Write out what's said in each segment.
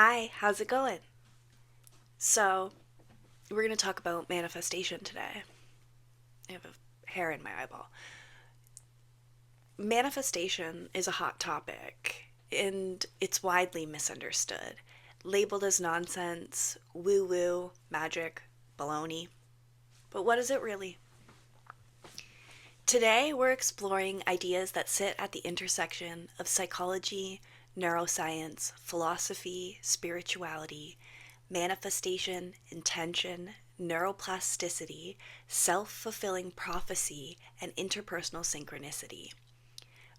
Hi, how's it going? So, we're going to talk about manifestation today. I have a hair in my eyeball. Manifestation is a hot topic, and it's widely misunderstood, labeled as nonsense, woo woo, magic, baloney. But what is it really? Today, we're exploring ideas that sit at the intersection of psychology, neuroscience, philosophy, spirituality, manifestation, intention, neuroplasticity, self fulfilling prophecy, and interpersonal synchronicity.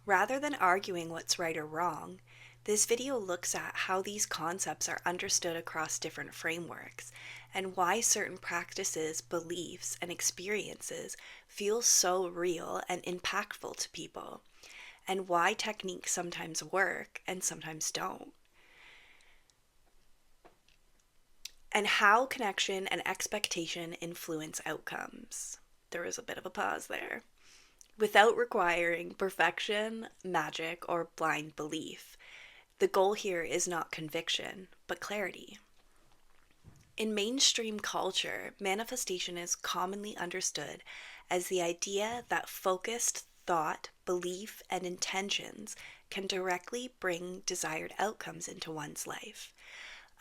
Rather than arguing what's right or wrong, this video looks at how these concepts are understood across different frameworks and why certain practices, beliefs, and experiences feel so real and impactful to people, and why techniques sometimes work and sometimes don't, and how connection and expectation influence outcomes. There was a bit of a pause there. Without requiring perfection, magic, or blind belief. The goal here is not conviction, but clarity. In mainstream culture, manifestation is commonly understood as the idea that focused thought, belief, and intentions can directly bring desired outcomes into one's life.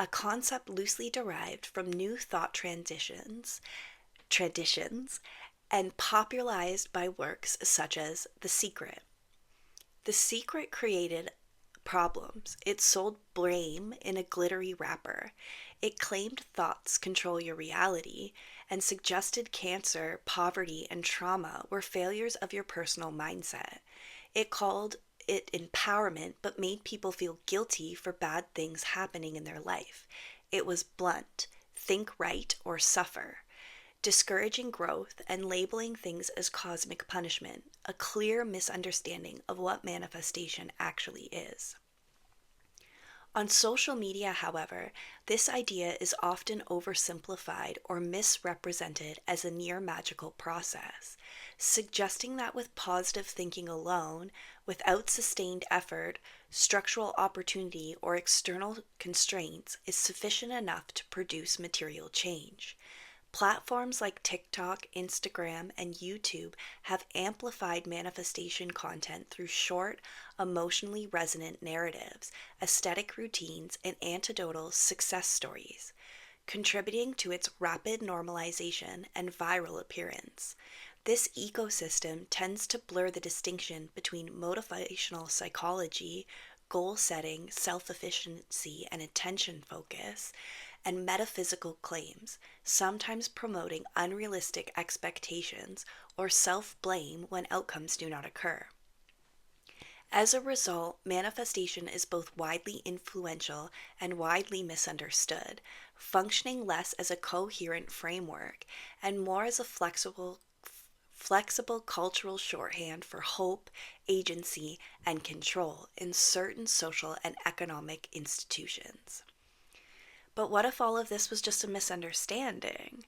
A concept loosely derived from new thought traditions, and popularized by works such as The Secret. The Secret created problems. It sold blame in a glittery wrapper. It claimed thoughts control your reality and suggested cancer, poverty, and trauma were failures of your personal mindset. It called it empowerment but made people feel guilty for bad things happening in their life. It was blunt, think right or suffer, discouraging growth and labeling things as cosmic punishment, a clear misunderstanding of what manifestation actually is. On social media, however, this idea is often oversimplified or misrepresented as a near magical process, suggesting that with positive thinking alone, without sustained effort, structural opportunity, or external constraints, is sufficient enough to produce material change. Platforms like TikTok, Instagram, and YouTube have amplified manifestation content through short, emotionally resonant narratives, aesthetic routines, and anecdotal success stories, contributing to its rapid normalization and viral appearance. This ecosystem tends to blur the distinction between motivational psychology, goal setting, self efficiency, and attention focus, and metaphysical claims, sometimes promoting unrealistic expectations or self blame when outcomes do not occur. As a result, manifestation is both widely influential and widely misunderstood, functioning less as a coherent framework and more as a flexible cultural shorthand for hope, agency, and control in certain social and economic institutions. But what if all of this was just a misunderstanding?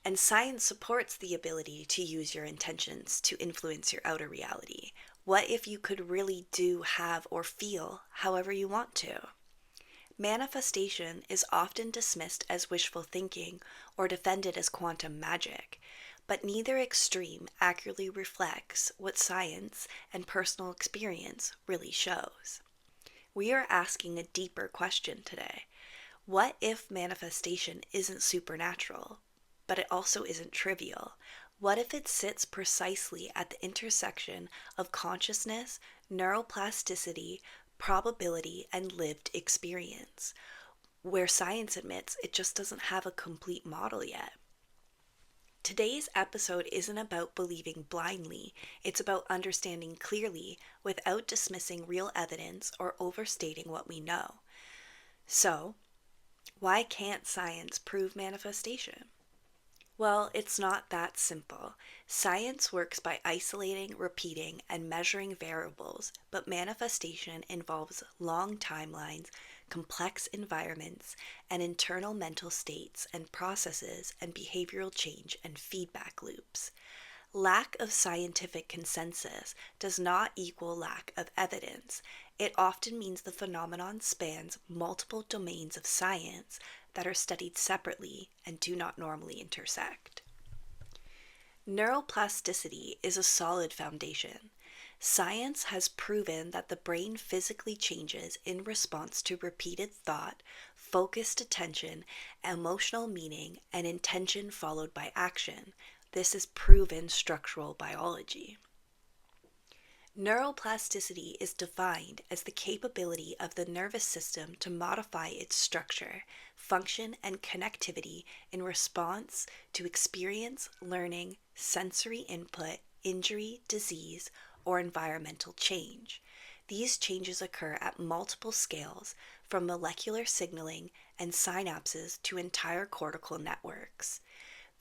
And science supports the ability to use your intentions to influence your outer reality. What if you could really do, have, or feel however you want to? Manifestation is often dismissed as wishful thinking or defended as quantum magic, but neither extreme accurately reflects what science and personal experience really shows. We are asking a deeper question today. What if manifestation isn't supernatural, but it also isn't trivial? What if it sits precisely at the intersection of consciousness, neuroplasticity, probability, and lived experience, where science admits it just doesn't have a complete model yet? Today's episode isn't about believing blindly, it's about understanding clearly without dismissing real evidence or overstating what we know. So, why can't science prove manifestation? Well, it's not that simple. Science works by isolating, repeating, and measuring variables, but manifestation involves long timelines, complex environments, and internal mental states and processes and behavioral change and feedback loops. Lack of scientific consensus does not equal lack of evidence. It often means the phenomenon spans multiple domains of science that are studied separately and do not normally intersect. Neuroplasticity is a solid foundation. Science has proven that the brain physically changes in response to repeated thought, focused attention, emotional meaning, and intention followed by action. This is proven structural biology. Neuroplasticity is defined as the capability of the nervous system to modify its structure, function, and connectivity in response to experience, learning, sensory input, injury, disease, or environmental change. These changes occur at multiple scales, from molecular signaling and synapses to entire cortical networks.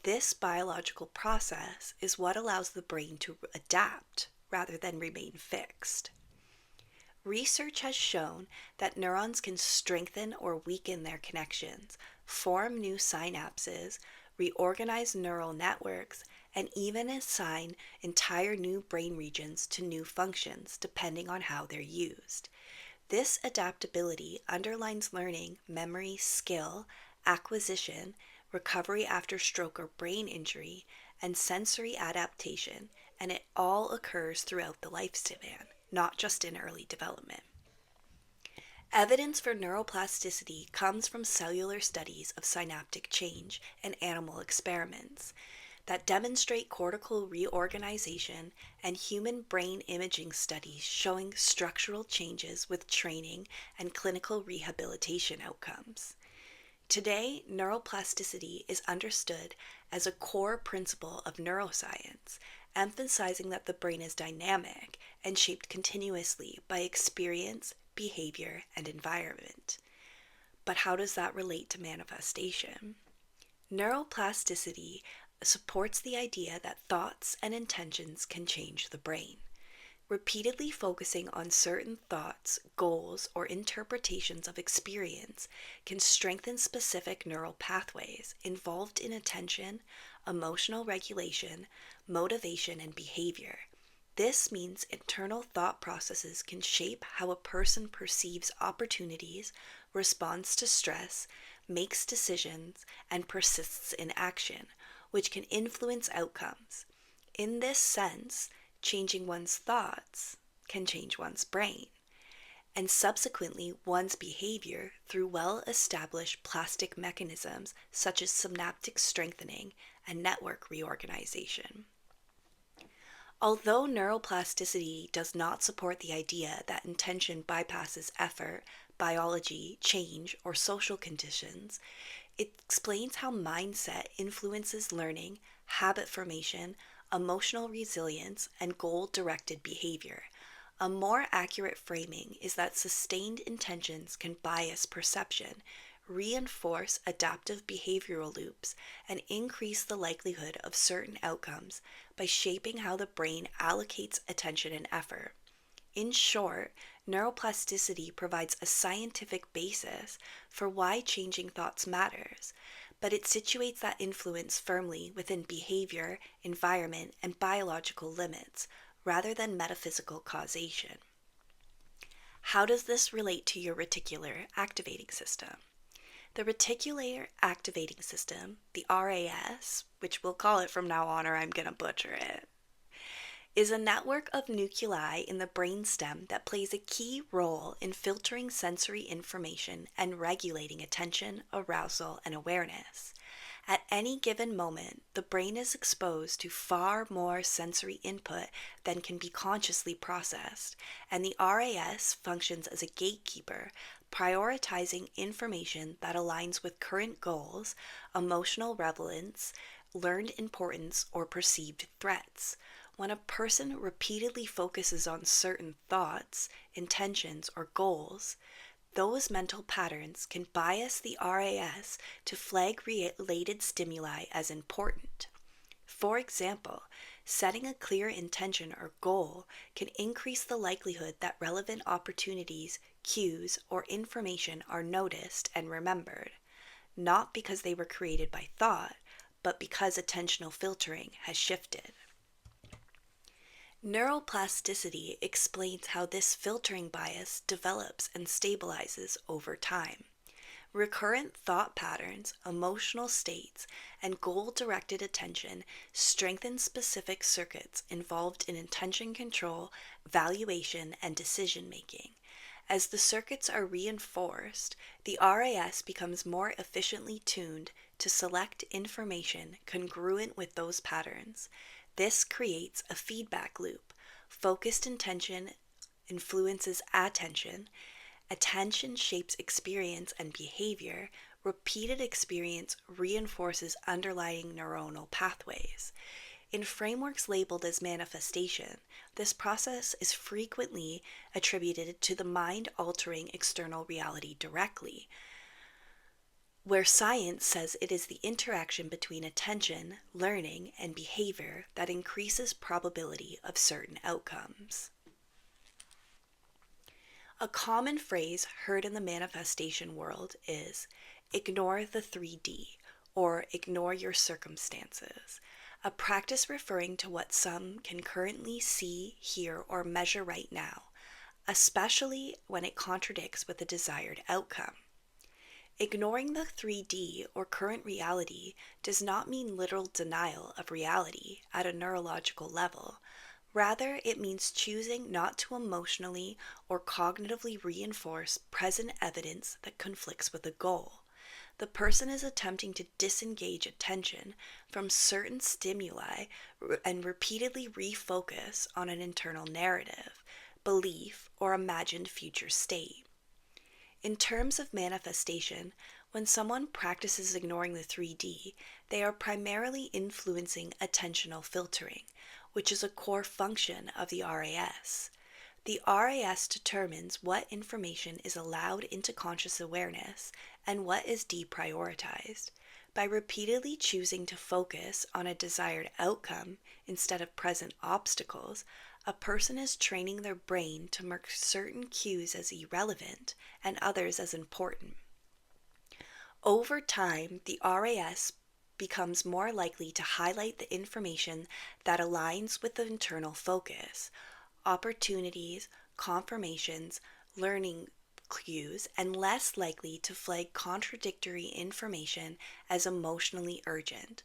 This biological process is what allows the brain to adapt rather than remain fixed. Research has shown that neurons can strengthen or weaken their connections, form new synapses, reorganize neural networks, and even assign entire new brain regions to new functions depending on how they're used. This adaptability underlines learning, memory, skill, acquisition, recovery after stroke or brain injury, and sensory adaptation, and it all occurs throughout the lifespan, not just in early development. Evidence for neuroplasticity comes from cellular studies of synaptic change and animal experiments that demonstrate cortical reorganization and human brain imaging studies showing structural changes with training and clinical rehabilitation outcomes. Today, neuroplasticity is understood as a core principle of neuroscience, emphasizing that the brain is dynamic and shaped continuously by experience, behavior, and environment. But how does that relate to manifestation? Neuroplasticity supports the idea that thoughts and intentions can change the brain. Repeatedly focusing on certain thoughts, goals, or interpretations of experience can strengthen specific neural pathways involved in attention, emotional regulation, motivation, and behavior. This means internal thought processes can shape how a person perceives opportunities, responds to stress, makes decisions, and persists in action, which can influence outcomes. In this sense, changing one's thoughts can change one's brain, and subsequently one's behavior through well-established plastic mechanisms such as synaptic strengthening and network reorganization. Although neuroplasticity does not support the idea that intention bypasses effort, biology, change, or social conditions, it explains how mindset influences learning, habit formation, emotional resilience, and goal-directed behavior. A more accurate framing is that sustained intentions can bias perception, reinforce adaptive behavioral loops, and increase the likelihood of certain outcomes by shaping how the brain allocates attention and effort. In short, neuroplasticity provides a scientific basis for why changing thoughts matters, but it situates that influence firmly within behavior, environment, and biological limits, rather than metaphysical causation. How does this relate to your reticular activating system? The reticular activating system, the RAS, which we'll call it from now on or I'm going to butcher it, is a network of nuclei in the brainstem that plays a key role in filtering sensory information and regulating attention, arousal, and awareness. At any given moment, the brain is exposed to far more sensory input than can be consciously processed, and the RAS functions as a gatekeeper, prioritizing information that aligns with current goals, emotional relevance, learned importance, or perceived threats. When a person repeatedly focuses on certain thoughts, intentions, or goals, those mental patterns can bias the RAS to flag related stimuli as important. For example, setting a clear intention or goal can increase the likelihood that relevant opportunities, cues, or information are noticed and remembered, not because they were created by thought, but because attentional filtering has shifted. Neuroplasticity explains how this filtering bias develops and stabilizes over time. Recurrent thought patterns, emotional states, and goal directed attention strengthen specific circuits involved in intention control, valuation, and decision making. As the circuits are reinforced, the RAS becomes more efficiently tuned to select information congruent with those patterns. This creates a feedback loop. Focused intention influences attention. Attention shapes experience and behavior. Repeated experience reinforces underlying neuronal pathways. In frameworks labeled as manifestation, this process is frequently attributed to the mind altering external reality directly, where science says it is the interaction between attention, learning, and behavior that increases probability of certain outcomes. A common phrase heard in the manifestation world is ignore the 3D or ignore your circumstances, a practice referring to what some can currently see, hear, or measure right now, especially when it contradicts with the desired outcome. Ignoring the 3D or current reality does not mean literal denial of reality at a neurological level. Rather, it means choosing not to emotionally or cognitively reinforce present evidence that conflicts with a goal. The person is attempting to disengage attention from certain stimuli and repeatedly refocus on an internal narrative, belief, or imagined future state. In terms of manifestation, when someone practices ignoring the 3D, they are primarily influencing attentional filtering, which is a core function of the RAS. The RAS determines what information is allowed into conscious awareness and what is deprioritized. By repeatedly choosing to focus on a desired outcome instead of present obstacles, a person is training their brain to mark certain cues as irrelevant and others as important. Over time, the RAS becomes more likely to highlight the information that aligns with the internal focus, opportunities, confirmations, learning cues, and less likely to flag contradictory information as emotionally urgent.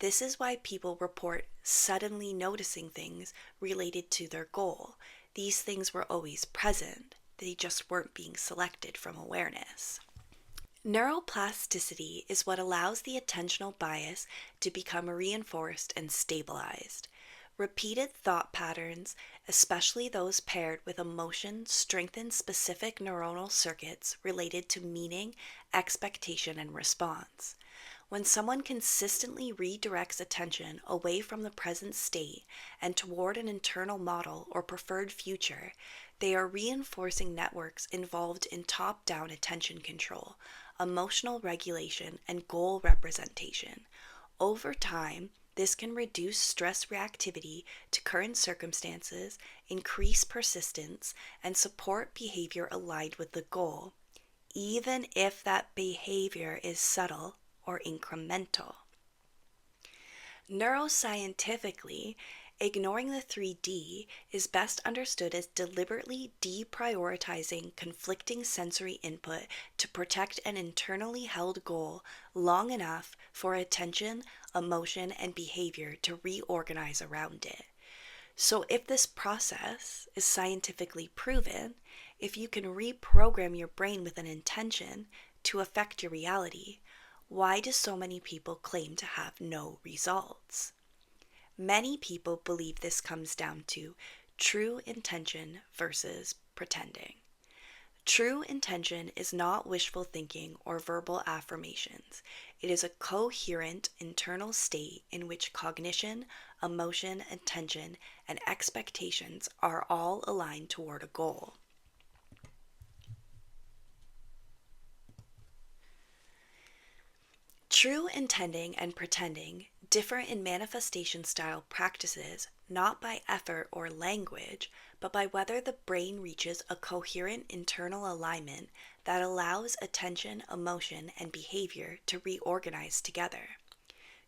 This is why people report suddenly noticing things related to their goal. These things were always present, they just weren't being selected from awareness. Neuroplasticity is what allows the attentional bias to become reinforced and stabilized. Repeated thought patterns, especially those paired with emotion, strengthen specific neuronal circuits related to meaning, expectation, and response. When someone consistently redirects attention away from the present state and toward an internal model or preferred future, they are reinforcing networks involved in top down attention control, emotional regulation, and goal representation. Over time, this can reduce stress reactivity to current circumstances, increase persistence, and support behavior aligned with the goal, even if that behavior is subtle or incremental. Neuroscientifically, ignoring the 3D is best understood as deliberately deprioritizing conflicting sensory input to protect an internally held goal long enough for attention, emotion, and behavior to reorganize around it. So, if this process is scientifically proven, if you can reprogram your brain with an intention to affect your reality, why do so many people claim to have no results? Many people believe this comes down to true intention versus pretending. True intention is not wishful thinking or verbal affirmations. It is a coherent internal state in which cognition, emotion, attention, and expectations are all aligned toward a goal. True intending and pretending differ in manifestation style practices not by effort or language, but by whether the brain reaches a coherent internal alignment that allows attention, emotion, and behavior to reorganize together.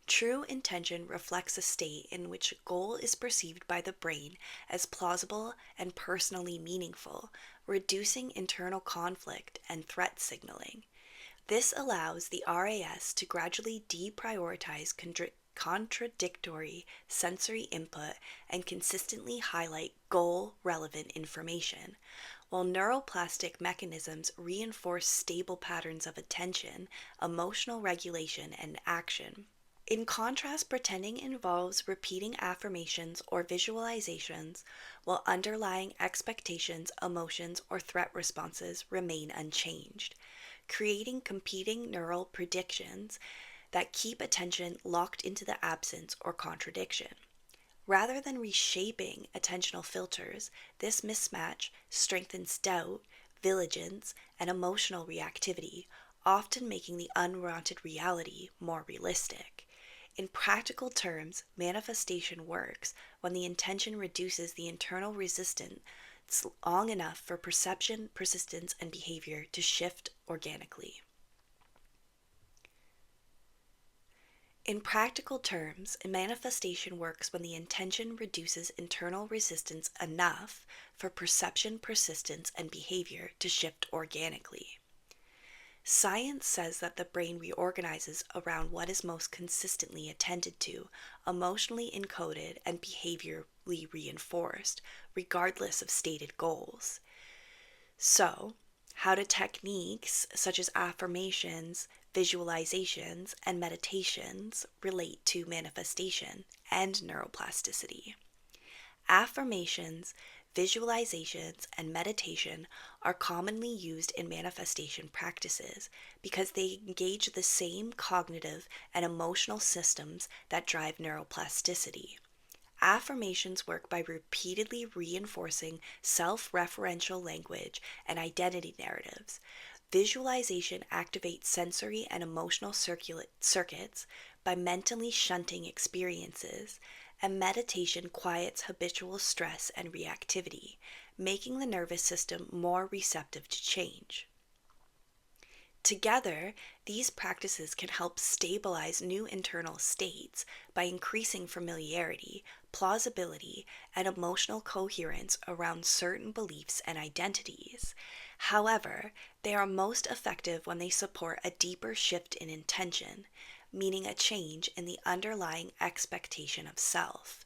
True intention reflects a state in which a goal is perceived by the brain as plausible and personally meaningful, reducing internal conflict and threat signaling. This allows the RAS to gradually deprioritize contradictory sensory input and consistently highlight goal relevant information, while neuroplastic mechanisms reinforce stable patterns of attention, emotional regulation, and action. In contrast, pretending involves repeating affirmations or visualizations while underlying expectations, emotions, or threat responses remain unchanged, creating competing neural predictions that keep attention locked into the absence or contradiction. Rather than reshaping attentional filters, this mismatch strengthens doubt, vigilance, and emotional reactivity, often making the unwanted reality more realistic. In practical terms, manifestation works when the intention reduces the internal resistance long enough for perception, persistence, and behavior to shift organically. In practical terms, a manifestation works when the intention reduces internal resistance enough for perception, persistence, and behavior to shift organically. Science says that the brain reorganizes around what is most consistently attended to, emotionally encoded, and behaviorally reinforced, regardless of stated goals. So, how do techniques such as affirmations, visualizations, and meditations relate to manifestation and neuroplasticity? Affirmations, visualizations, and meditation are commonly used in manifestation practices because they engage the same cognitive and emotional systems that drive neuroplasticity. Affirmations work by repeatedly reinforcing self referential language and identity narratives. Visualization activates sensory and emotional circuits by mentally shunting experiences, and meditation quiets habitual stress and reactivity, making the nervous system more receptive to change. Together, these practices can help stabilize new internal states by increasing familiarity, plausibility, and emotional coherence around certain beliefs and identities. However, they are most effective when they support a deeper shift in intention, meaning a change in the underlying expectation of self,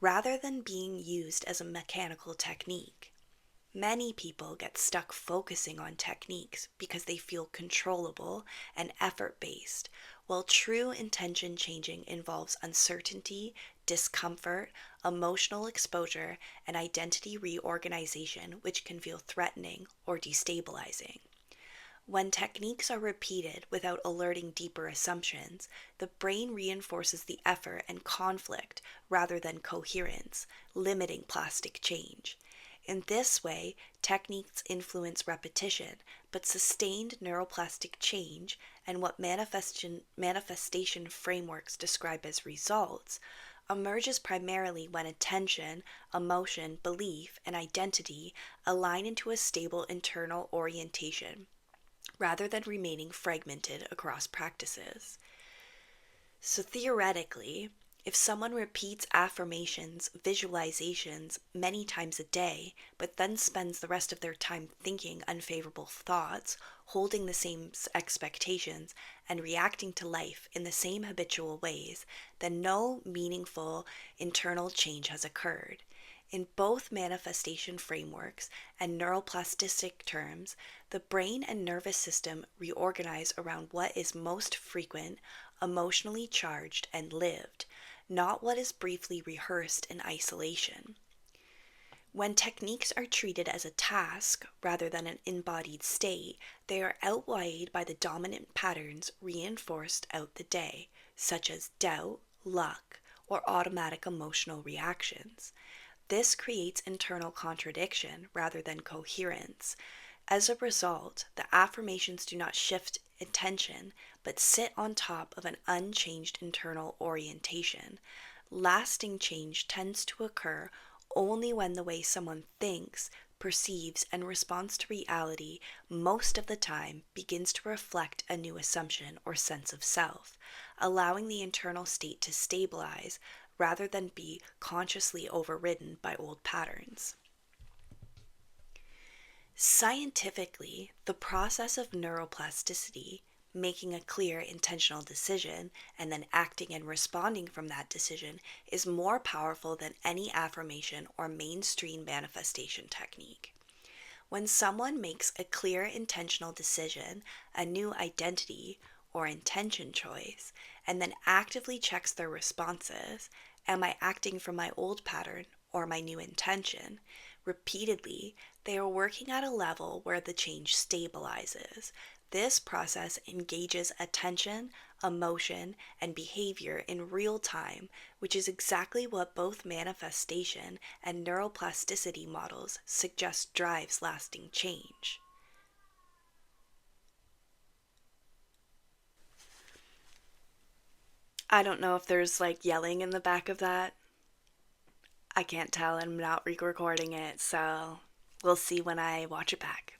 rather than being used as a mechanical technique. Many people get stuck focusing on techniques because they feel controllable and effort based, while true intention changing involves uncertainty, discomfort, emotional exposure, and identity reorganization, which can feel threatening or destabilizing. When techniques are repeated without alerting deeper assumptions, the brain reinforces the effort and conflict rather than coherence, limiting plastic change. In this way, techniques influence repetition, but sustained neuroplastic change and what manifestation frameworks describe as results emerges primarily when attention, emotion, belief, and identity align into a stable internal orientation rather than remaining fragmented across practices. So theoretically, if someone repeats affirmations, visualizations many times a day, but then spends the rest of their time thinking unfavorable thoughts, holding the same expectations, and reacting to life in the same habitual ways, then no meaningful internal change has occurred. In both manifestation frameworks and neuroplastic terms, the brain and nervous system reorganize around what is most frequent, emotionally charged, and lived, not what is briefly rehearsed in isolation. When techniques are treated as a task rather than an embodied state, they are outweighed by the dominant patterns reinforced out the day, such as doubt, luck, or automatic emotional reactions. This creates internal contradiction rather than coherence. As a result, the affirmations do not shift attention, but sit on top of an unchanged internal orientation. Lasting change tends to occur only when the way someone thinks, perceives, and responds to reality most of the time begins to reflect a new assumption or sense of self, allowing the internal state to stabilize rather than be consciously overridden by old patterns. Scientifically, the process of neuroplasticity, making a clear intentional decision and then acting and responding from that decision, is more powerful than any affirmation or mainstream manifestation technique. When someone makes a clear intentional decision, a new identity or intention choice, and then actively checks their responses, am I acting from my old pattern or my new intention? Repeatedly, they are working at a level where the change stabilizes. This process engages attention, emotion, and behavior in real time, which is exactly what both manifestation and neuroplasticity models suggest drives lasting change. I don't know if there's like yelling in the back of that. I can't tell, I'm not re-recording it, so we'll see when I watch it back.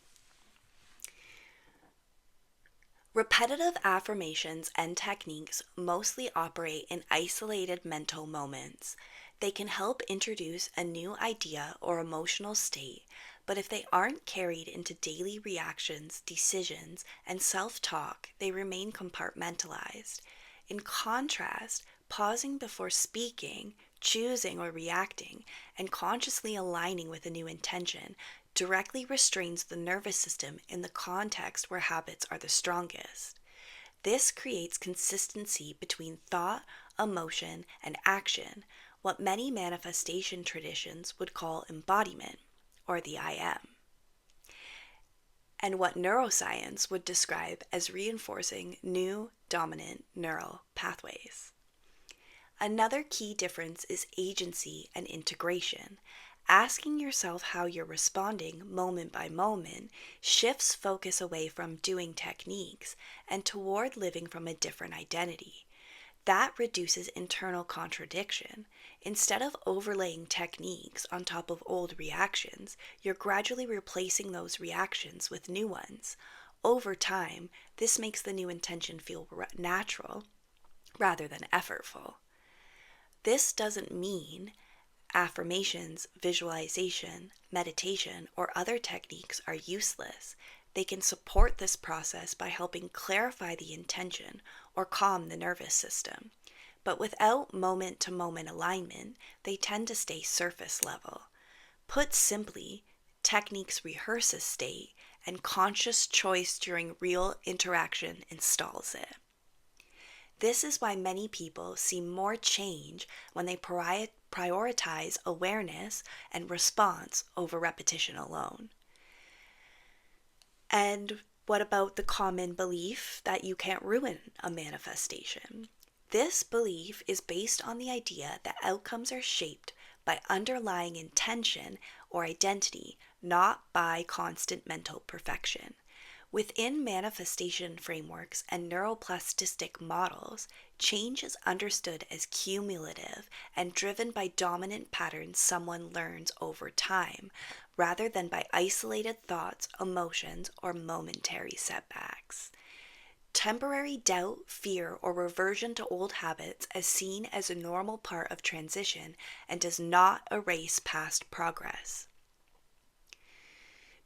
Repetitive affirmations and techniques mostly operate in isolated mental moments. They can help introduce a new idea or emotional state, but if they aren't carried into daily reactions, decisions, and self talk, they remain compartmentalized. In contrast, pausing before speaking, choosing or reacting, and consciously aligning with a new intention directly restrains the nervous system in the context where habits are the strongest. This creates consistency between thought, emotion, and action, what many manifestation traditions would call embodiment, or the I am, and what neuroscience would describe as reinforcing new dominant neural pathways. Another key difference is agency and integration. Asking yourself how you're responding moment by moment shifts focus away from doing techniques and toward living from a different identity. That reduces internal contradiction. Instead of overlaying techniques on top of old reactions, you're gradually replacing those reactions with new ones. Over time, this makes the new intention feel natural rather than effortful. This doesn't mean affirmations, visualization, meditation, or other techniques are useless. They can support this process by helping clarify the intention or calm the nervous system. But without moment to moment alignment, they tend to stay surface level. Put simply, techniques rehearse a state, and conscious choice during real interaction installs it. This is why many people see more change when they prioritize awareness and response over repetition alone. And what about the common belief that you can't ruin a manifestation? This belief is based on the idea that outcomes are shaped by underlying intention or identity, not by constant mental perfection. Within manifestation frameworks and neuroplastic models, change is understood as cumulative and driven by dominant patterns someone learns over time, rather than by isolated thoughts, emotions, or momentary setbacks. Temporary doubt, fear, or reversion to old habits is seen as a normal part of transition and does not erase past progress.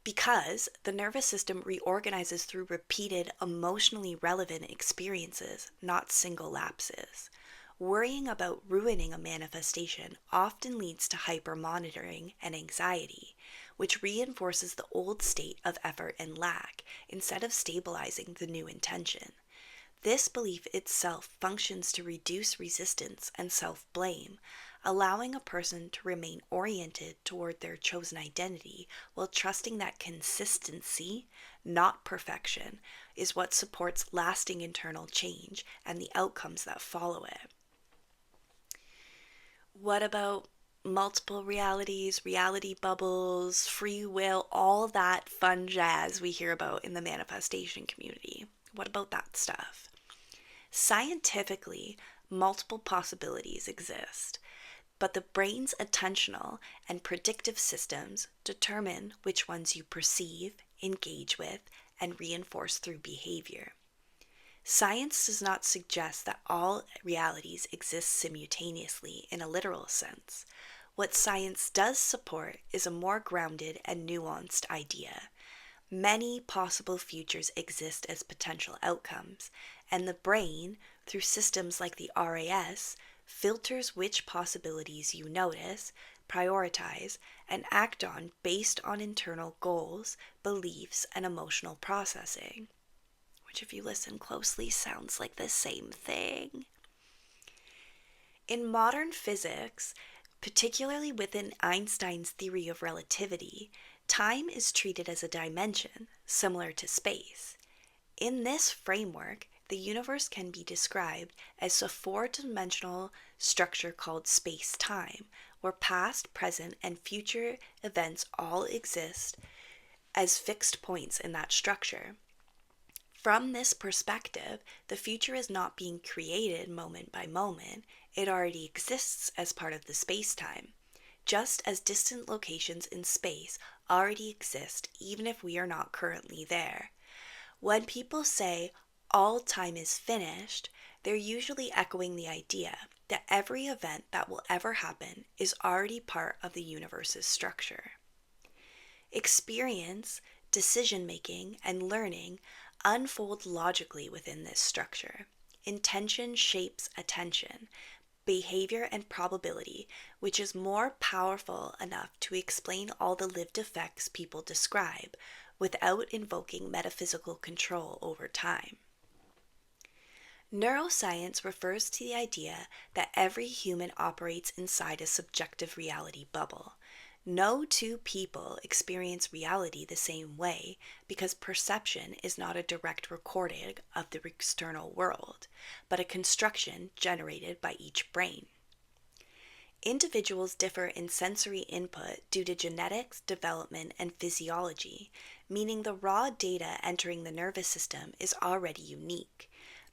Because the nervous system reorganizes through repeated, emotionally relevant experiences, not single lapses. Worrying about ruining a manifestation often leads to hypermonitoring and anxiety, which reinforces the old state of effort and lack instead of stabilizing the new intention. This belief itself functions to reduce resistance and self-blame, allowing a person to remain oriented toward their chosen identity while trusting that consistency, not perfection, is what supports lasting internal change and the outcomes that follow it. What about multiple realities, reality bubbles, free will, all that fun jazz we hear about in the manifestation community? What about that stuff? Scientifically, multiple possibilities exist. but the brain's attentional and predictive systems determine which ones you perceive, engage with, and reinforce through behavior. Science does not suggest that all realities exist simultaneously in a literal sense. What science does support is a more grounded and nuanced idea. Many possible futures exist as potential outcomes, and the brain, through systems like the RAS, filters which possibilities you notice, prioritize, and act on based on internal goals, beliefs, and emotional processing. Which, if you listen closely, sounds like the same thing. In modern physics, particularly within Einstein's theory of relativity, time is treated as a dimension, similar to space. In this framework, the universe can be described as a four-dimensional structure called space-time, where past, present, and future events all exist as fixed points in that structure. From this perspective, the future is not being created moment by moment, it already exists as part of the space-time, just as distant locations in space already exist even if we are not currently there. When people say all time is finished, they're usually echoing the idea that every event that will ever happen is already part of the universe's structure. Experience, decision-making, and learning unfold logically within this structure. Intention shapes attention, behavior, and probability, which is more powerful enough to explain all the lived effects people describe without invoking metaphysical control over time. Neuroscience refers to the idea that every human operates inside a subjective reality bubble. No two people experience reality the same way because perception is not a direct recording of the external world, but a construction generated by each brain. Individuals differ in sensory input due to genetics, development, and physiology, meaning the raw data entering the nervous system is already unique.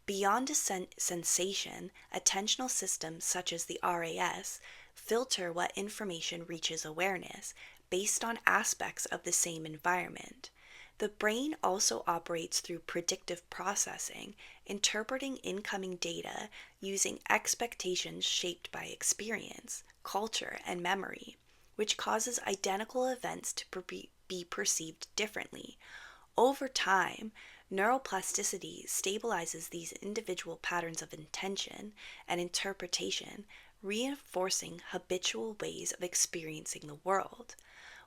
Beyond a sensation, attentional systems such as the RAS filter what information reaches awareness based on aspects of the same environment. The brain also operates through predictive processing, interpreting incoming data using expectations shaped by experience, culture, and memory, which causes identical events to be perceived differently. Over time, neuroplasticity stabilizes these individual patterns of intention and interpretation, reinforcing habitual ways of experiencing the world.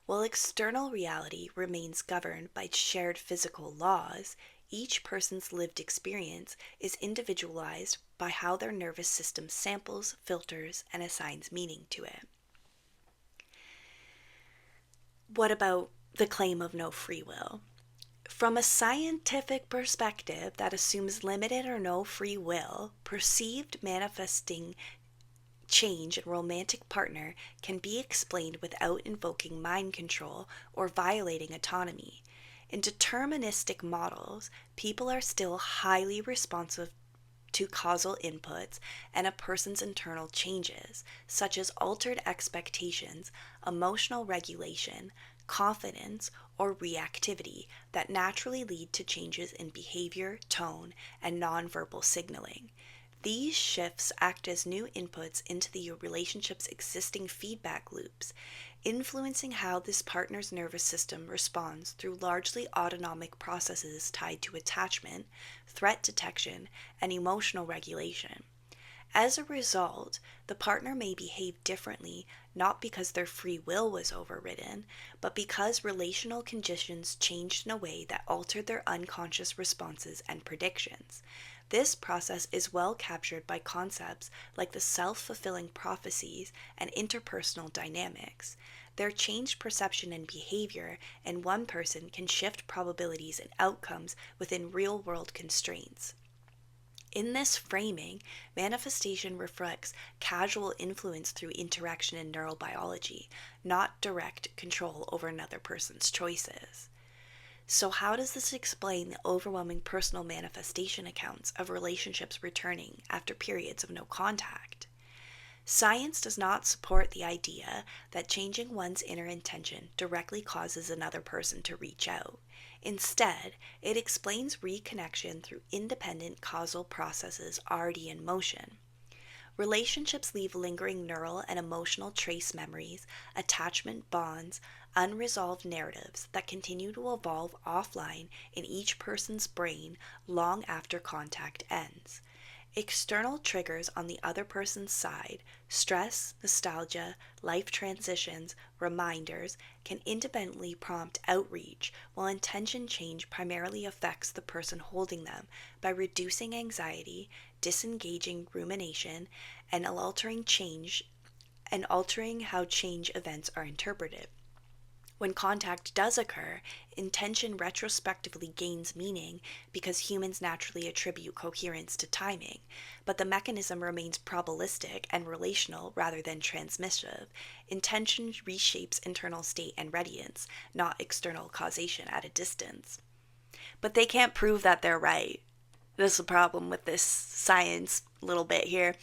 While external reality remains governed by shared physical laws, each person's lived experience is individualized by how their nervous system samples, filters, and assigns meaning to it. What about the claim of no free will? From a scientific perspective that assumes limited or no free will, perceived manifesting change in romantic partner can be explained without invoking mind control or violating autonomy. In deterministic models, people are still highly responsive to causal inputs and a person's internal changes, such as altered expectations, emotional regulation, confidence, or reactivity that naturally lead to changes in behavior, tone, and nonverbal signaling. These shifts act as new inputs into the relationship's existing feedback loops, influencing how this partner's nervous system responds through largely autonomic processes tied to attachment, threat detection, and emotional regulation. As a result, the partner may behave differently not because their free will was overridden, but because relational conditions changed in a way that altered their unconscious responses and predictions. This process is well captured by concepts like the self-fulfilling prophecies and interpersonal dynamics. Their changed perception and behavior in one person can shift probabilities and outcomes within real-world constraints. In this framing, manifestation reflects causal influence through interaction in neurobiology, not direct control over another person's choices. So how does this explain the overwhelming personal manifestation accounts of relationships returning after periods of no contact? Science does not support the idea that changing one's inner intention directly causes another person to reach out. Instead, it explains reconnection through independent causal processes already in motion. Relationships leave lingering neural and emotional trace memories, attachment bonds, unresolved narratives that continue to evolve offline in each person's brain long after contact ends. External triggers on the other person's side, stress, nostalgia, life transitions, reminders, can independently prompt outreach, while intention change primarily affects the person holding them by reducing anxiety, disengaging rumination, and altering how change events are interpreted. When contact does occur, intention retrospectively gains meaning because humans naturally attribute coherence to timing, but the mechanism remains probabilistic and relational rather than transmissive. Intention reshapes internal state and radiance, not external causation at a distance. But they can't prove that they're right. This is the problem with this science little bit here,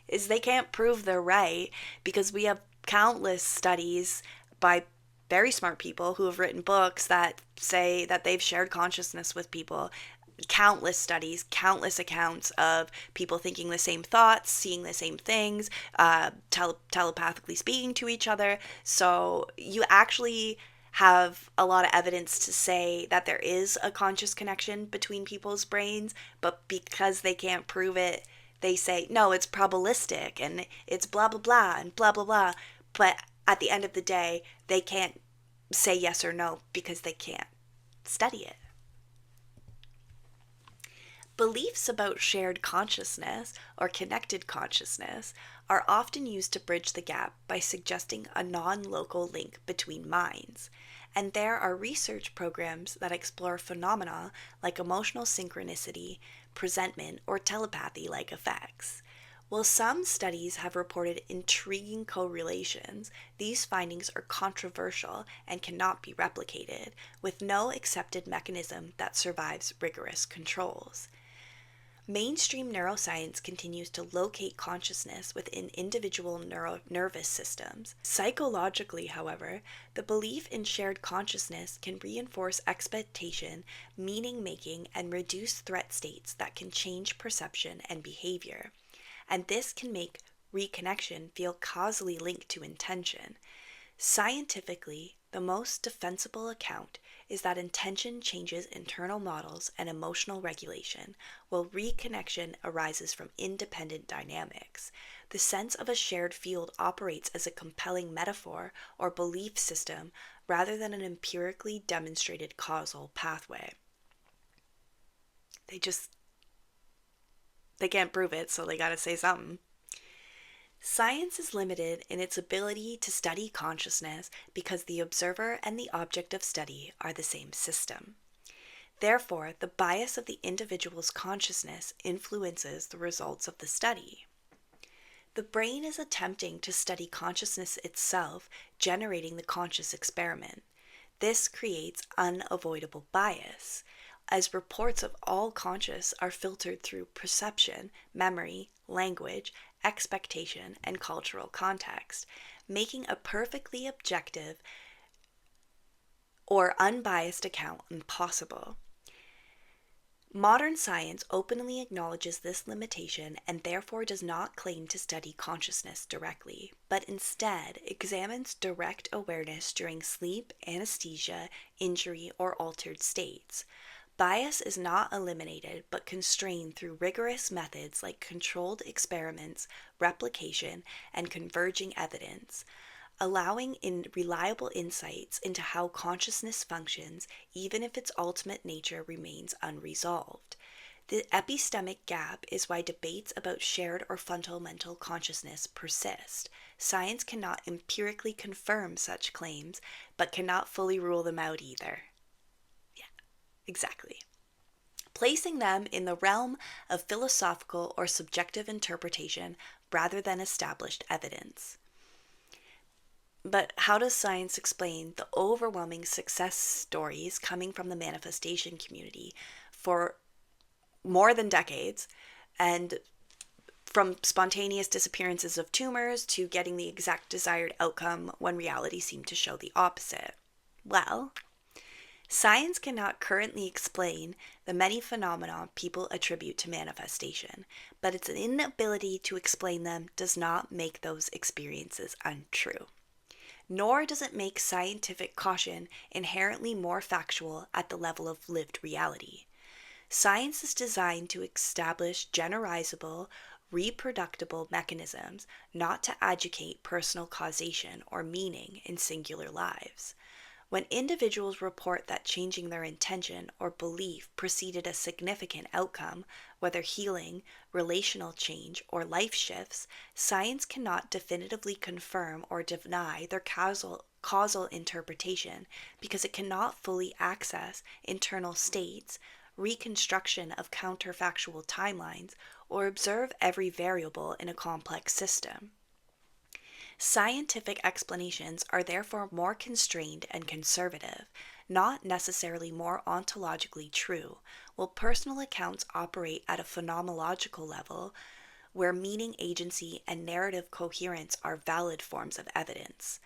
is they can't prove they're right because we have countless studies by very smart people who have written books that say that they've shared consciousness with people. Countless studies, countless accounts of people thinking the same thoughts, seeing the same things, telepathically speaking to each other. So you actually have a lot of evidence to say that there is a conscious connection between people's brains, but because they can't prove it, they say, no, it's probabilistic and it's blah, blah, blah, and blah, blah, blah. But at the end of the day, they can't say yes or no because they can't study it. Beliefs about shared consciousness or connected consciousness are often used to bridge the gap by suggesting a non-local link between minds. And there are research programs that explore phenomena like emotional synchronicity, presentiment, or telepathy-like effects. While some studies have reported intriguing correlations, these findings are controversial and cannot be replicated, with no accepted mechanism that survives rigorous controls. Mainstream neuroscience continues to locate consciousness within individual nervous systems. Psychologically, however, the belief in shared consciousness can reinforce expectation, meaning making, and reduce threat states that can change perception and behavior. And this can make reconnection feel causally linked to intention. Scientifically, the most defensible account is that intention changes internal models and emotional regulation, while reconnection arises from independent dynamics. The sense of a shared field operates as a compelling metaphor or belief system rather than an empirically demonstrated causal pathway. They can't prove it, so they gotta say something. Science is limited in its ability to study consciousness because the observer and the object of study are the same system. Therefore, the bias of the individual's consciousness influences the results of the study. The brain is attempting to study consciousness itself, generating the conscious experiment. This creates unavoidable bias, as reports of all conscious are filtered through perception, memory, language, expectation, and cultural context, making a perfectly objective or unbiased account impossible. Modern science openly acknowledges this limitation and therefore does not claim to study consciousness directly, but instead examines direct awareness during sleep, anesthesia, injury, or altered states. Bias is not eliminated but constrained through rigorous methods like controlled experiments, replication, and converging evidence, allowing reliable insights into how consciousness functions even if its ultimate nature remains unresolved. The epistemic gap is why debates about shared or fundamental consciousness persist. Science cannot empirically confirm such claims, but cannot fully rule them out either. Exactly. Placing them in the realm of philosophical or subjective interpretation rather than established evidence. But how does science explain the overwhelming success stories coming from the manifestation community for more than decades and from spontaneous disappearances of tumors to getting the exact desired outcome when reality seemed to show the opposite. Well, science cannot currently explain the many phenomena people attribute to manifestation, but its inability to explain them does not make those experiences untrue. Nor does it make scientific caution inherently more factual at the level of lived reality. Science is designed to establish generalizable, reproducible mechanisms, not to adjudicate personal causation or meaning in singular lives. When individuals report that changing their intention or belief preceded a significant outcome, whether healing, relational change, or life shifts, science cannot definitively confirm or deny their causal interpretation because it cannot fully access internal states, reconstruction of counterfactual timelines, or observe every variable in a complex system. Scientific explanations are therefore more constrained and conservative, not necessarily more ontologically true, while personal accounts operate at a phenomenological level where meaning agency and narrative coherence are valid forms of evidence.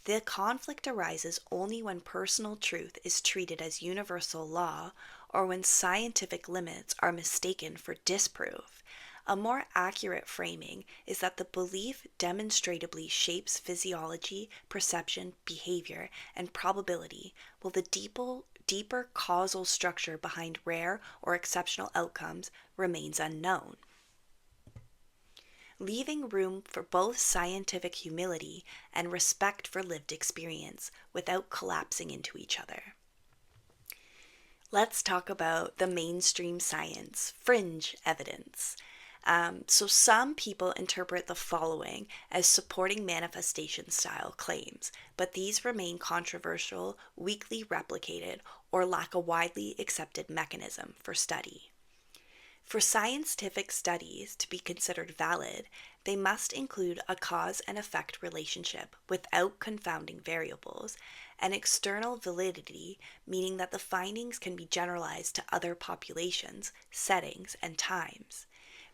The conflict arises only when personal truth is treated as universal law or when scientific limits are mistaken for disproof. A more accurate framing is that the belief demonstrably shapes physiology, perception, behavior, and probability, while the deeper causal structure behind rare or exceptional outcomes remains unknown, leaving room for both scientific humility and respect for lived experience without collapsing into each other. Let's talk about the mainstream science, fringe evidence. So some people interpret the following as supporting manifestation style claims, but these remain controversial, weakly replicated, or lack a widely accepted mechanism for study. For scientific studies to be considered valid, they must include a cause and effect relationship without confounding variables, and external validity, meaning that the findings can be generalized to other populations, settings, and times.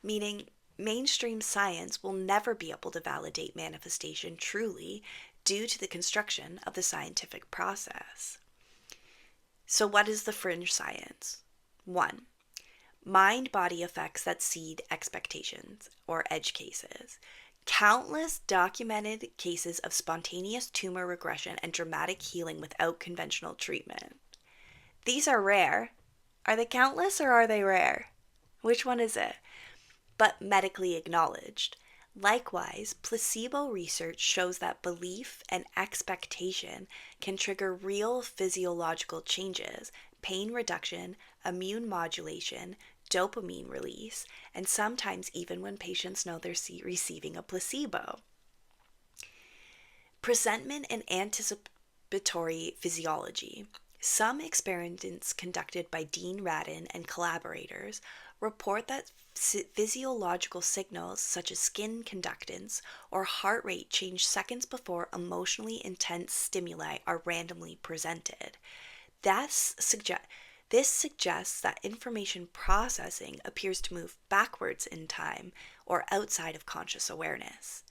Meaning, mainstream science will never be able to validate manifestation truly due to the construction of the scientific process. So, what is the fringe science? 1. Mind-body effects that seed expectations, or edge cases. Countless documented cases of spontaneous tumor regression and dramatic healing without conventional treatment. These are rare. Are they countless or are they rare? Which one is it? But medically acknowledged. Likewise, placebo research shows that belief and expectation can trigger real physiological changes, pain reduction, immune modulation, dopamine release, and sometimes even when patients know they're receiving a placebo. Presentment and anticipatory physiology. Some experiments conducted by Dean Radin and collaborators report that physiological signals such as skin conductance or heart rate change seconds before emotionally intense stimuli are randomly presented. This suggests that information processing appears to move backwards in time or outside of conscious awareness.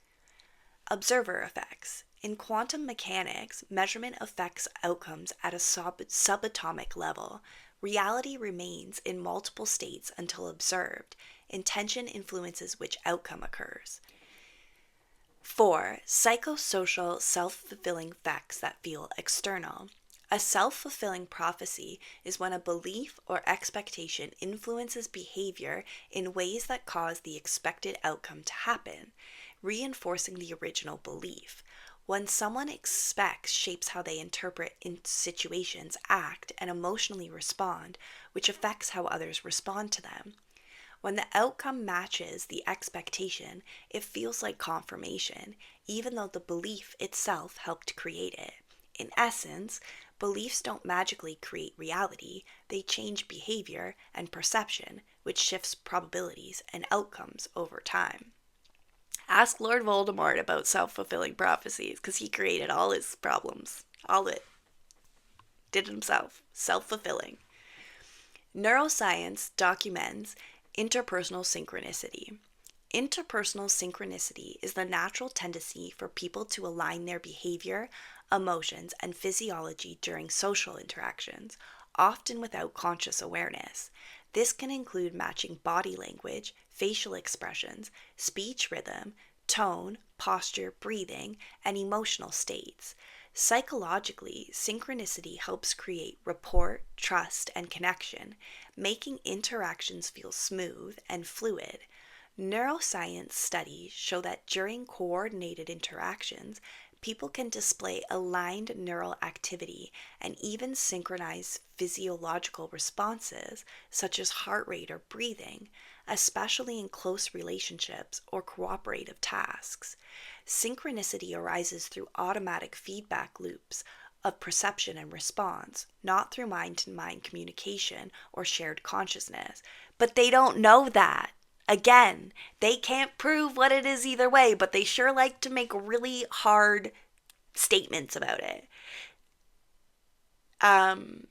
Observer effects. In quantum mechanics, measurement affects outcomes at a subatomic level. Reality remains in multiple states until observed. Intention influences which outcome occurs. 4. Psychosocial self-fulfilling effects that feel external. A self-fulfilling prophecy is when a belief or expectation influences behavior in ways that cause the expected outcome to happen, reinforcing the original belief. When someone expects shapes how they interpret in situations, act, and emotionally respond, which affects how others respond to them. When the outcome matches the expectation, it feels like confirmation, even though the belief itself helped create it. In essence, beliefs don't magically create reality, they change behavior and perception, which shifts probabilities and outcomes over time. Ask Lord Voldemort about self-fulfilling prophecies, because he created all his problems. All of it. Did it himself. Self-fulfilling. Neuroscience documents interpersonal synchronicity. Interpersonal synchronicity is the natural tendency for people to align their behavior, emotions, and physiology during social interactions, often without conscious awareness. This can include matching body language, facial expressions, speech rhythm, tone, posture, breathing, and emotional states. Psychologically, synchronicity helps create rapport, trust, and connection, making interactions feel smooth and fluid. Neuroscience studies show that during coordinated interactions, people can display aligned neural activity and even synchronize physiological responses such as heart rate or breathing, especially in close relationships or cooperative tasks. Synchronicity arises through automatic feedback loops of perception and response, not through mind to mind communication or shared consciousness. But they don't know that. Again, they can't prove what it is either way, but they sure like to make really hard statements about it. Um,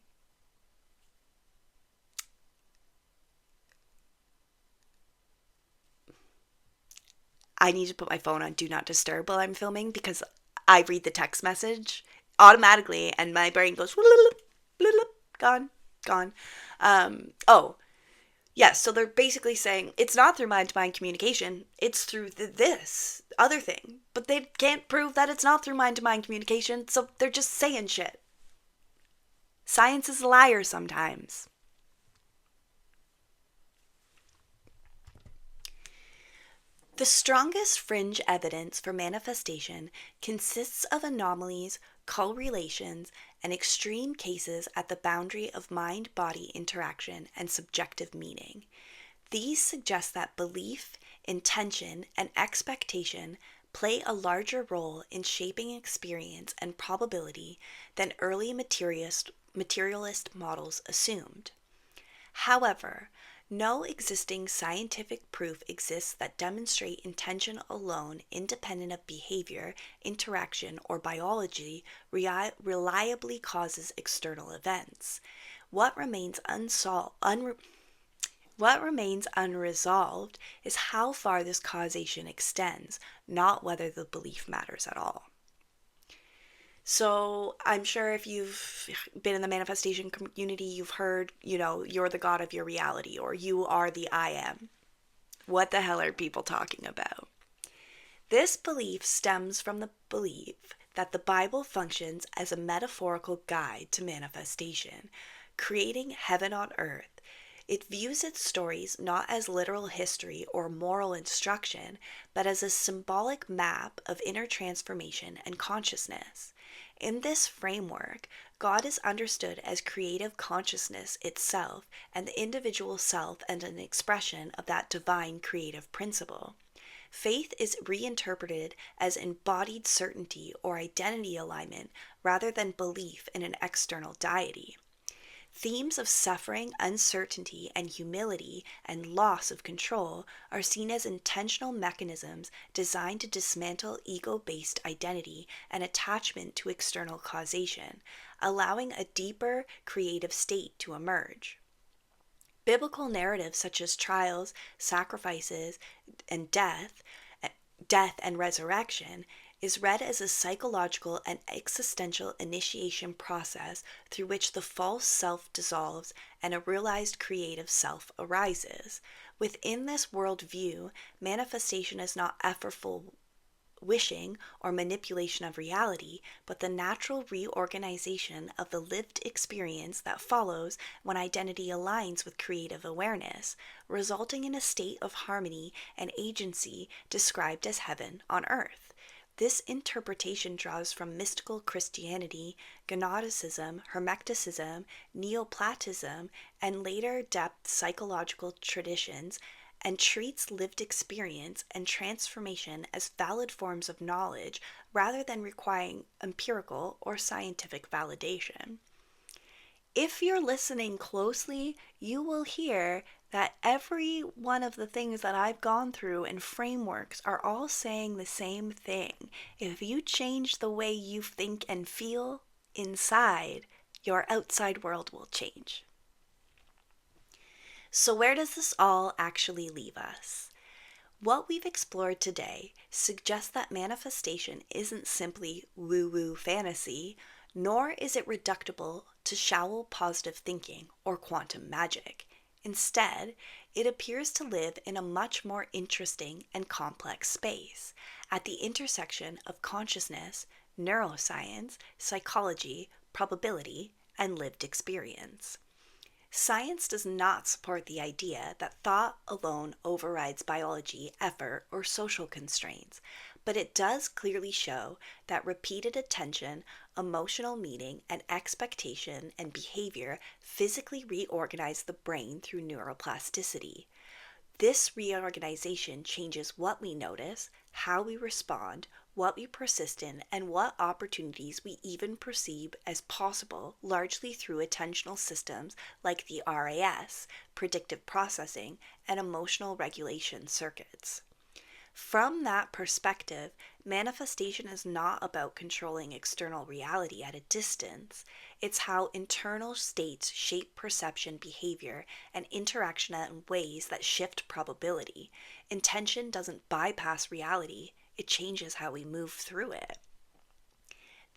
I need to put my phone on do not disturb while I'm filming because I read the text message automatically and my brain goes gone, gone. Oh, yes, so they're basically saying it's not through mind to mind communication, it's through this other thing. But they can't prove that it's not through mind to mind communication, so they're just saying shit. Science is a liar sometimes. The strongest fringe evidence for manifestation consists of anomalies, correlations, and extreme cases at the boundary of mind body interaction and subjective meaning. These suggest that belief, intention, and expectation play a larger role in shaping experience and probability than early materialist models assumed. However, no existing scientific proof exists that demonstrate intention alone, independent of behavior, interaction, or biology, reliably causes external events. What remains unresolved is how far this causation extends, not whether the belief matters at all. So I'm sure if you've been in the manifestation community, you've heard, you're the god of your reality or you are the I am. What the hell are people talking about? This belief stems from the belief that the Bible functions as a metaphorical guide to manifestation, creating heaven on earth. It views its stories not as literal history or moral instruction, but as a symbolic map of inner transformation and consciousness. In this framework, God is understood as creative consciousness itself and the individual self and an expression of that divine creative principle. Faith is reinterpreted as embodied certainty or identity alignment rather than belief in an external deity. Themes of suffering, uncertainty, and humility and loss of control are seen as intentional mechanisms designed to dismantle ego based identity and attachment to external causation, allowing a deeper creative state to emerge. Biblical narratives such as trials, sacrifices, and death and resurrection, is read as a psychological and existential initiation process through which the false self dissolves and a realized creative self arises. Within this worldview, manifestation is not effortful wishing or manipulation of reality, but the natural reorganization of the lived experience that follows when identity aligns with creative awareness, resulting in a state of harmony and agency described as heaven on earth. This interpretation draws from mystical Christianity, Gnosticism, Hermeticism, Neoplatonism, and later depth psychological traditions, and treats lived experience and transformation as valid forms of knowledge rather than requiring empirical or scientific validation. If you're listening closely, you will hear that every one of the things that I've gone through and frameworks are all saying the same thing. If you change the way you think and feel inside, your outside world will change. So, where does this all actually leave us? What we've explored today suggests that manifestation isn't simply woo-woo fantasy, nor is it reducible to shallow positive thinking or quantum magic. Instead, it appears to live in a much more interesting and complex space, at the intersection of consciousness, neuroscience, psychology, probability, and lived experience. Science does not support the idea that thought alone overrides biology, effort, or social constraints, but it does clearly show that repeated attention, emotional meaning, and expectation and behavior physically reorganize the brain through neuroplasticity. This reorganization changes what we notice, how we respond, what we persist in, and what opportunities we even perceive as possible, largely through attentional systems like the RAS, predictive processing, and emotional regulation circuits. From that perspective, manifestation is not about controlling external reality at a distance. It's how internal states shape perception, behavior, and interaction in ways that shift probability. Intention doesn't bypass reality, it changes how we move through it.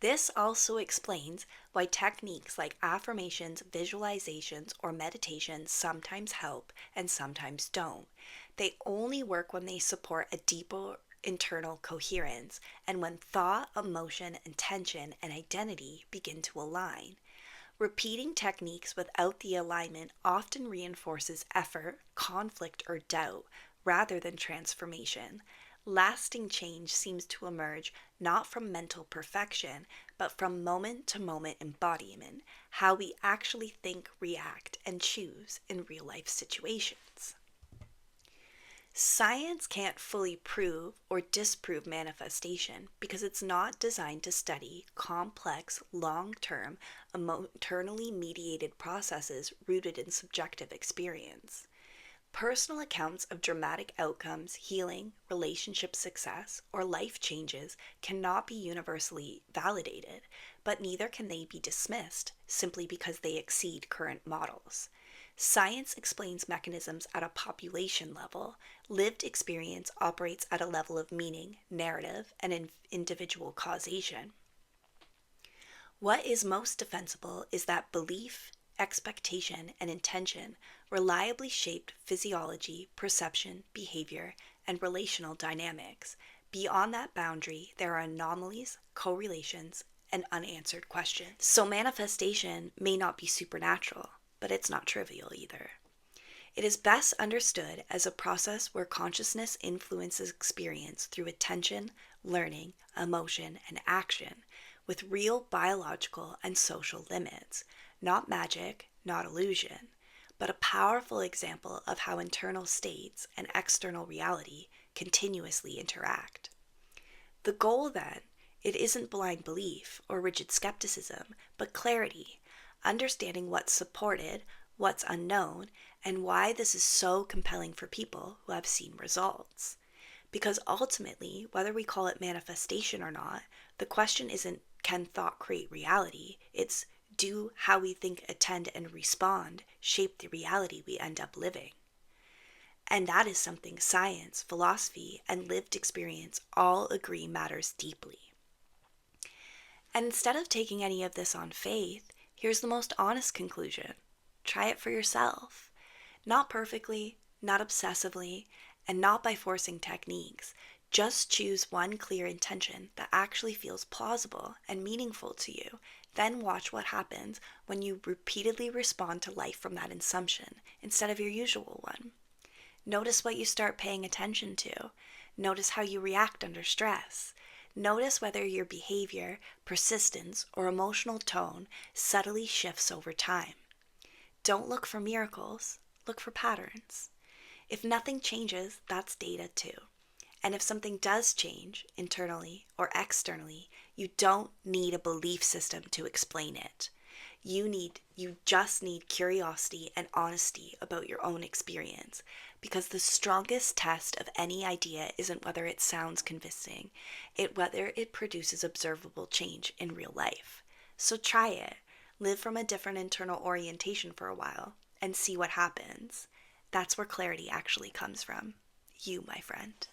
This also explains why techniques like affirmations, visualizations, or meditation sometimes help and sometimes don't. They only work when they support a deeper internal coherence and when thought, emotion, intention, and identity begin to align. Repeating techniques without the alignment often reinforces effort, conflict, or doubt rather than transformation. Lasting change seems to emerge not from mental perfection, but from moment to moment embodiment, how we actually think, react, and choose in real life situations. Science can't fully prove or disprove manifestation because it's not designed to study complex, long term, internally mediated processes rooted in subjective experience. Personal accounts of dramatic outcomes, healing, relationship success, or life changes cannot be universally validated, but neither can they be dismissed simply because they exceed current models. Science explains mechanisms at a population level. Lived experience operates at a level of meaning, narrative, and individual causation. What is most defensible is that belief, expectation, and intention reliably shaped physiology, perception, behavior, and relational dynamics. Beyond that boundary, there are anomalies, correlations, and unanswered questions. So manifestation may not be supernatural, but it's not trivial either. It is best understood as a process where consciousness influences experience through attention, learning, emotion, and action, with real biological and social limits, not magic, not illusion, but a powerful example of how internal states and external reality continuously interact. The goal, then, it isn't blind belief or rigid skepticism, but clarity, understanding what's supported, what's unknown, and why this is so compelling for people who have seen results. Because ultimately, whether we call it manifestation or not, the question isn't can thought create reality? It's do how we think, attend, and respond shape the reality we end up living? And that is something science, philosophy, and lived experience all agree matters deeply. And instead of taking any of this on faith, here's the most honest conclusion. Try it for yourself. Not perfectly, not obsessively, and not by forcing techniques. Just choose one clear intention that actually feels plausible and meaningful to you. Then watch what happens when you repeatedly respond to life from that assumption instead of your usual one. Notice what you start paying attention to. Notice how you react under stress. Notice whether your behavior, persistence, or emotional tone subtly shifts over time. Don't look for miracles, look for patterns. If nothing changes, that's data too. And if something does change, internally or externally, you don't need a belief system to explain it. You just need curiosity and honesty about your own experience, because the strongest test of any idea isn't whether it sounds convincing, it's whether it produces observable change in real life. So try it. Live from a different internal orientation for a while and see what happens. That's where clarity actually comes from. you, my friend.